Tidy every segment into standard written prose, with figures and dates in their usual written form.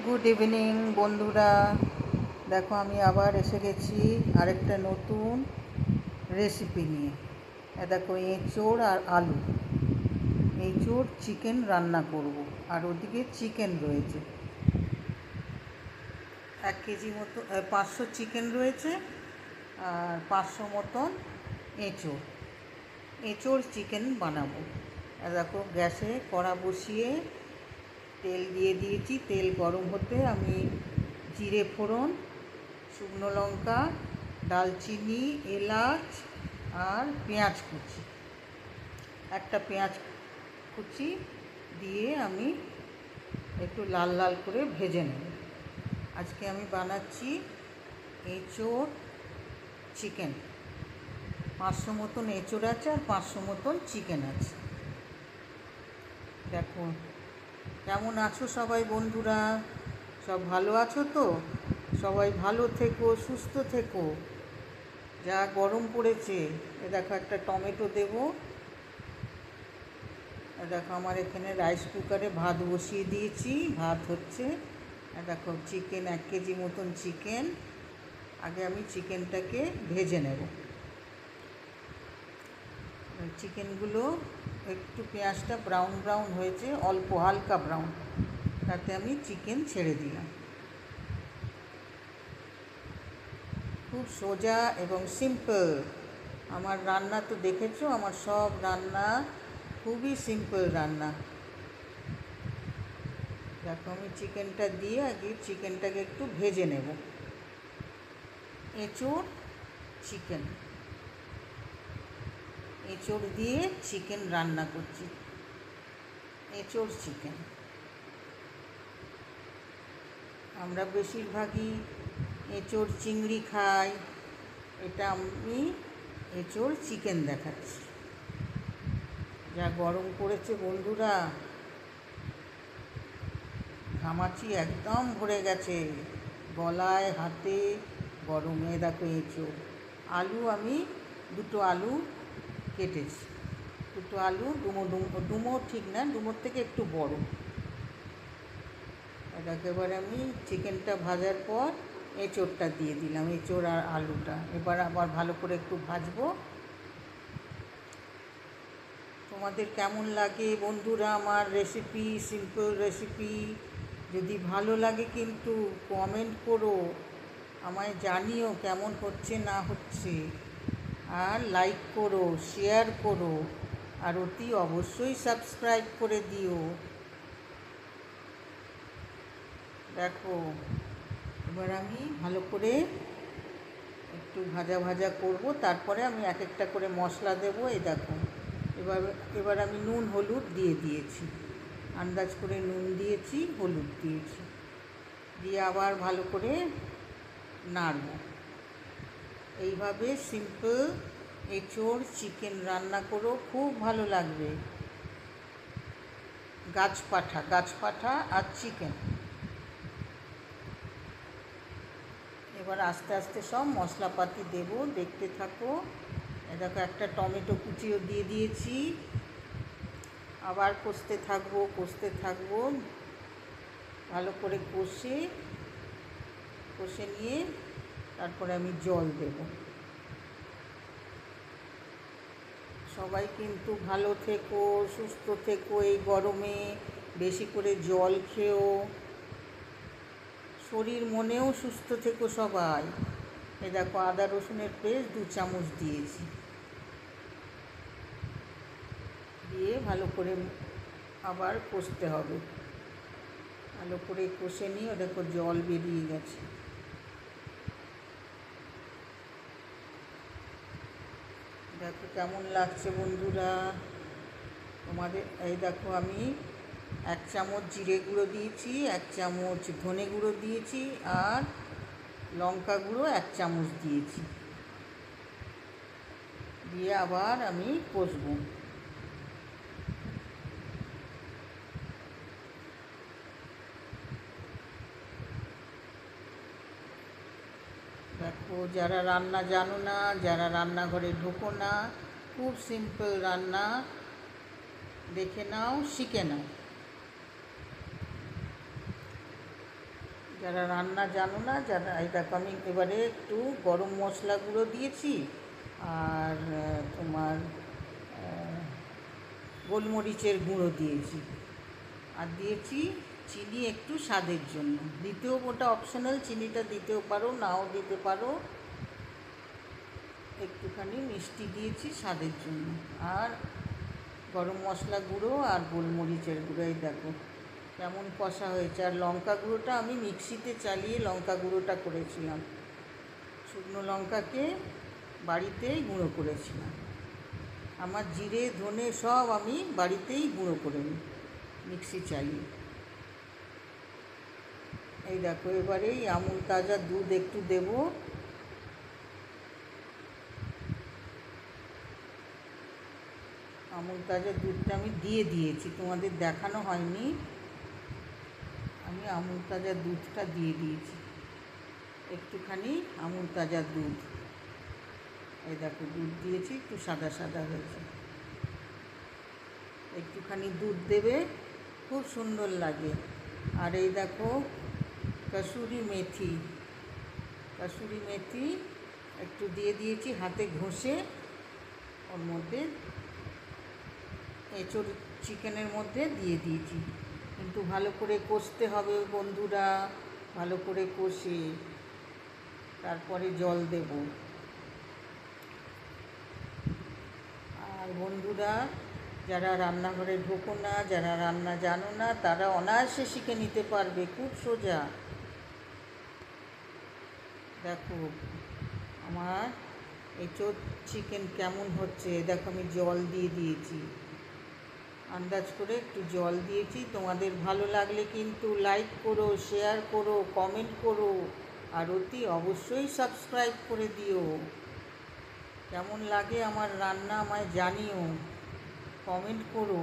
Good evening বন্ধুরা। দেখো আমি আবার এসে গেছি আরেকটা নতুন রেসিপি নিয়ে। দেখো এঁচোড় আর আলু, এঁচোড় চিকেন রান্না করব। আর ওদিকে চিকেন রয়েছে 1 কেজি মতো, 500 চিকেন রয়েছে আর 500 মতন এঁচোড়। এঁচোড় চিকেন বানাবো। দেখো গ্যাসে কড়া বসিয়ে তেল দিয়ে দিয়েছি। তেল গরম হতে আমি জিরে ফোড়ন, শুকনো লঙ্কা, দালচিনি, এলাচ আর পেঁয়াজ কুচি, একটা পেঁয়াজ কুচি দিয়ে আমি একটু লাল লাল করে ভেজে নেব। আজকে আমি বানাচ্ছি এঁচোড় চিকেন। 500 মতন এঁচোড় আছে আর 500 মতন চিকেন আছে। দেখো কেমন আছো সবাই বন্ধুরা? সব ভালো আছো তো? সবাই ভালো থেকো, সুস্থ থেকো। যা গরম পড়েছে। দেখো একটা টমেটো দেবো। দেখো আমার এখানে রাইস কুকারে ভাত বসিয়ে দিয়েছি, ভাত হচ্ছে। দেখো চিকেন 1 কেজি মতন চিকেন। আগে আমি চিকেনটাকে ভেজে নেব। চিকেনগুলো একটু পেঁয়াজটা ব্রাউন ব্রাউন হয়েছে, অল্প হালকা ব্রাউন, তাতে আমি চিকেন ছেড়ে দিলাম। খুব সোজা এবং সিম্পল আমার রান্না। তো দেখেছো আমার সব রান্না খুবই সিম্পল রান্না। দেখো আমি চিকেনটা দিয়ে আগে চিকেনটাকে একটু ভেজে নেব। এঁচোড় চিকেন, এঁচোড় দিয়ে চিকেন রান্না করছি। এঁচোড় চিকেন আমরা বেশিরভাগই এঁচোড় চিংড়ি খাই, এটা আমি এঁচোড় চিকেন দেখাচ্ছি। যা গরম পড়েছে বন্ধুরা, ঘামাচি একদম ভরে গেছে, গলায় হাতে গরমে। দেখো এঁচোড়, আলু আমি 2টো আলু কেটেছি। 2টো আলু ডুমো ঠিক না, ডুমোর থেকে একটু বড়। এটাকে এবার আমি চিকেনটা ভাজার পর এঁচোড়টা দিয়ে দিলাম, এঁচোড় আর আলুটা। এবার আবার ভালো করে একটু ভাজবো। তোমাদের কেমন লাগে বন্ধুরা আমার রেসিপি, সিম্পল রেসিপি? যদি ভালো লাগে কিন্তু কমেন্ট করো, আমায় জানিও কেমন হচ্ছে না হচ্ছে। আর লাইক করো, শেয়ার করো, আর অতি অবশ্যই সাবস্ক্রাইব করে দিও। দেখো এবার আমি ভালো করে একটু ভাজা ভাজা করব, তারপরে আমি এক একটা করে মশলা দেবো। এই দেখো এবার আমি নুন হলুদ দিয়ে দিয়েছি, আন্দাজ করে নুন দিয়েছি, হলুদ দিয়েছি, দিয়ে আবার ভালো করে নাড়ব। এইভাবে সিম্পল এঁচোড় চিকেন রান্না করো, খুব ভালো লাগবে। গাছপাঠা আর চিকেন। এবার আস্তে আস্তে সব মশলাপাতি দেবো, দেখতে থাকো। দেখো একটা টমেটো কুচিও দিয়ে দিয়েছি। আবার কষতে থাকবো ভালো করে কষে নিয়ে তারপরে আমি জল দেব। সবাই কিন্তু ভালো থেকো, সুস্থ থেকো। এই গরমে বেশি করে জল খেও, শরীর মনেও সুস্থ থেকো সবাই। এই দেখো আদা রসুনের পেস্ট 2 চামচ দিয়েছি, দিয়ে ভালো করে আবার কষতে হবে। ভালো করে কষে নিয়ে দেখো জল বেরিয়ে গেছে। দেখো কেমন লাগছে বন্ধুরা তোমাদের। এই দেখো আমি 1 চামচ জিরে গুঁড়ো দিয়েছি, 1 চামচ ধনে গুঁড়ো দিয়েছি, আর লঙ্কা গুঁড়ো 1 চামচ দিয়েছি, দিয়ে আবার আমি কষবো। দেখো যারা রান্না জানো না, যারা রান্নাঘরে ঢোকো না, খুব সিম্পল রান্না, দেখে নাও, শিখে নাও। যারা রান্না জানো না, যারা, এই দেখো আমি এবারে একটু গরম মশলা গুঁড়ো দিয়েছি আর তোমার গোলমরিচের গুঁড়ো দিয়েছি আর দিয়েছি চিনি একটু স্বাদের জন্য। দিতেও, ওটা অপশনাল, চিনিটা দিতেও পারো, নাও দিতে পারো। একটুখানি মিষ্টি দিয়েছি স্বাদের জন্য, আর গরম মশলা গুঁড়ো আর গোলমরিচের গুঁড়ো। এই দেখো কেমন কষা হয়েছে। আর লঙ্কা গুঁড়োটা আমি মিক্সিতে চালিয়ে লঙ্কা গুঁড়োটা করেছিলাম, শুকনো লঙ্কাকে বাড়িতেই গুঁড়ো করেছিলাম। আমার জিরে ধনে সব আমি বাড়িতেই গুঁড়ো করে নিই মিক্সি চালিয়ে। এই দেখো এবারেই আমুল তাজা দুধ একটু দেবো। আমুল তাজা দুধটা আমি দিয়ে দিয়েছি, তোমাদের দেখানো হয়নি। আমি আমুল তাজা দুধটা দিয়ে দিয়েছি, একটুখানি আমুল তাজা দুধ। এই দেখো দুধ দিয়েছি, একটু সাদা সাদা হয়েছে। একটুখানি দুধ দেবে, খুব সুন্দর লাগে। আর এই দেখো কসুরি মেথি, কসুরি মেথি একটু দিয়ে দিয়েছি হাতে ঘষে। ওর মধ্যে এঁচোড় চিকেনের মধ্যে দিয়ে দিয়েছি। কিন্তু ভালো করে কষতে হবে বন্ধুরা, ভালো করে কষে তারপরে জল দেব। আর বন্ধুরা, যারা রান্নাঘরে ঢোকো না, যারা রান্না জানো না, তারা অনায়াসে শিখে নিতে পারবে, খুব সোজা। দেখো আমার এঁচোড় চিকেন কেমন হচ্ছে। দেখো আমি জল দিয়ে দিয়েছি, আন্দাজ করে একটু জল দিয়েছি। তোমাদের ভালো লাগলে কিন্তু লাইক করো, শেয়ার করো, কমেন্ট করো, আর অতি অবশ্যই সাবস্ক্রাইব করে দিও। কেমন লাগে আমার রান্না আমায় জানিও, কমেন্ট করো।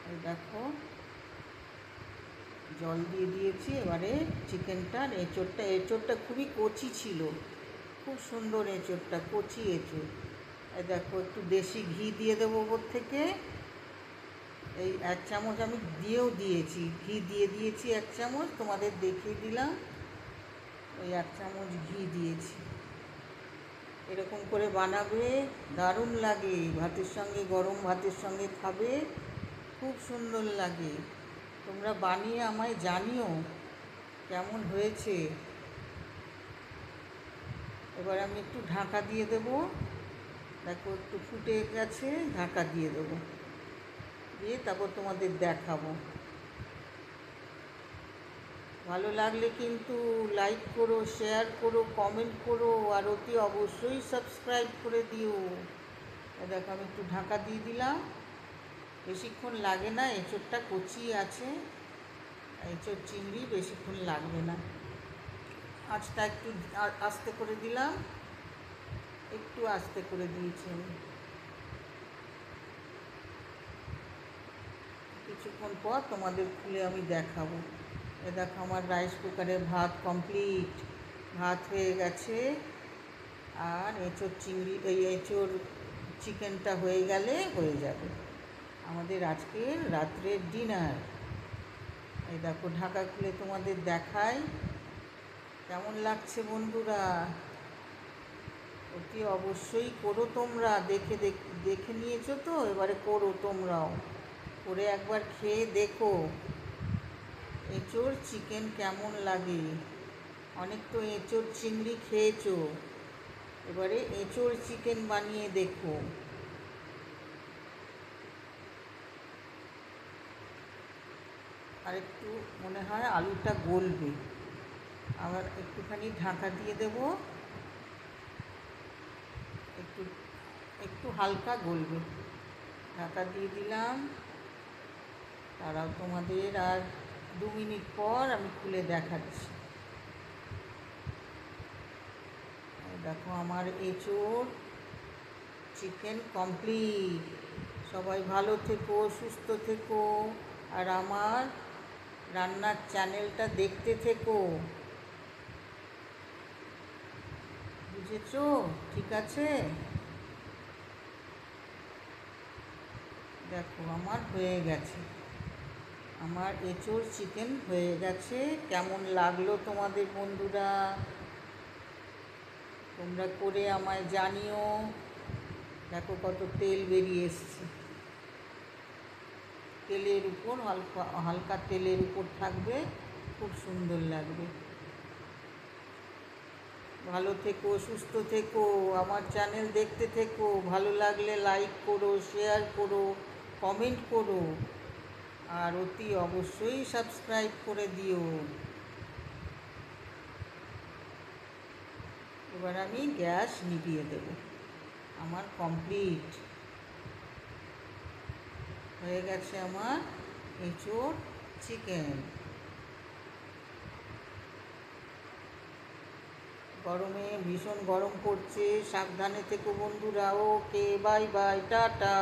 এই দেখো জল দিয়ে দিয়েছি। এবারে চিকেনটা, এঁচোড়টা খুবই কচি ছিল, খুব সুন্দর এঁচোড়টা, কচি এঁচোড়। এই দেখো একটু দেশি ঘি দিয়ে দেবো ওপর থেকে। এই 1 চামচ আমি দিয়েও দিয়েছি, ঘি দিয়ে দিয়েছি 1 চামচ, তোমাদের দেখিয়ে দিলাম। ওই 1 চামচ ঘি দিয়েছি। এরকম করে বানাবে, দারুণ লাগে। ভাতের সঙ্গে, গরম ভাতের সঙ্গে খাবে, খুব সুন্দর লাগে। তোমরা বানিয়ে আমায় জানিও কেমন হয়েছে। এবার আমি একটু ঢাকা দিয়ে দেবো। দেখো একটু ফুটে গেছে, ঢাকা দিয়ে দেবো, দিয়ে তারপর তোমাদের দেখাবো। ভালো লাগলে কিন্তু লাইক করো, শেয়ার করো, কমেন্ট করো, আর অতি অবশ্যই সাবস্ক্রাইব করে দিও। দেখো আমি একটু ঢাকা দিয়ে দিলাম, বেশিক্ষণ লাগে না, এঁচোড়টা কচি আছে, এঁচোড় চিংড়ি বেশিক্ষণ লাগবে না। আঁচটা একটু আস্তে করে দিলাম, একটু আস্তে করে দিয়েছি আমি। কিছুক্ষণ পর তোমাদের খুলে আমি দেখাবো। এ দেখো আমার রাইস কুকারে ভাত কমপ্লিট, ভাত হয়ে গেছে। আর এঁচোড় চিংড়ি, এই এঁচোড় চিকেনটা হয়ে গেলে হয়ে যাবে আমাদের আজকের রাত্রের ডিনার। এই দেখো ঢাকা খুলে তোমাদের দেখাই কেমন লাগছে বন্ধুরা। অতি অবশ্যই করো তোমরা, দেখে নিয়েছো তো, এবারে করো তোমরাও, করে একবার খেয়ে দেখো এঁচোড় চিকেন কেমন লাগে। অনেক তো এঁচোড় চিংড়ি খেয়েছো, এবারে এঁচোড় চিকেন বানিয়ে দেখো। আর একটু মনে হয় আলুটা গলবে, আবার একটুখানি ঢাকা দিয়ে দেব, একটু একটু হালকা গলবে। ঢাকা দিয়ে দিলাম, তারাও তোমাদের আর 2 মিনিট পর আমি খুলে দেখাচ্ছি। দেখো আমার এঁচোড় চিকেন কমপ্লিট। সবাই ভালো থেকো, সুস্থ থেকো, আর আমার রান্নার চ্যানেলটা দেখতে থেকো, বুঝেছো? ঠিক আছে, দেখো আমার হয়ে গেছে। আমার এঁচোড় চিকেন হয়ে গেছে। কেমন লাগলো তোমাদের বন্ধুরা? তোমরা করে আমায় জানিও। দেখো কত তেল বেরিয়ে এসছে। তেলের উপর হালকা হালকা তেলের উপর থাকবে, খুব সুন্দর লাগবে। ভালো থেকো, সুস্থ থেকো, আমার চ্যানেল দেখতে থেকো। ভালো লাগলে লাইক করো, শেয়ার করো, কমেন্ট করো, আর অতি অবশ্যই সাবস্ক্রাইব করে দিও। এবার আমি গ্যাস নিভিয়ে দেব। আমার কমপ্লিট হয়ে গেছে আমার এঁচোড় চিকেন। গরমে ভীষণ গরম পড়ছে, সাবধানে থেকো বন্ধুরা। ওকে, বাই বাই, টাটা।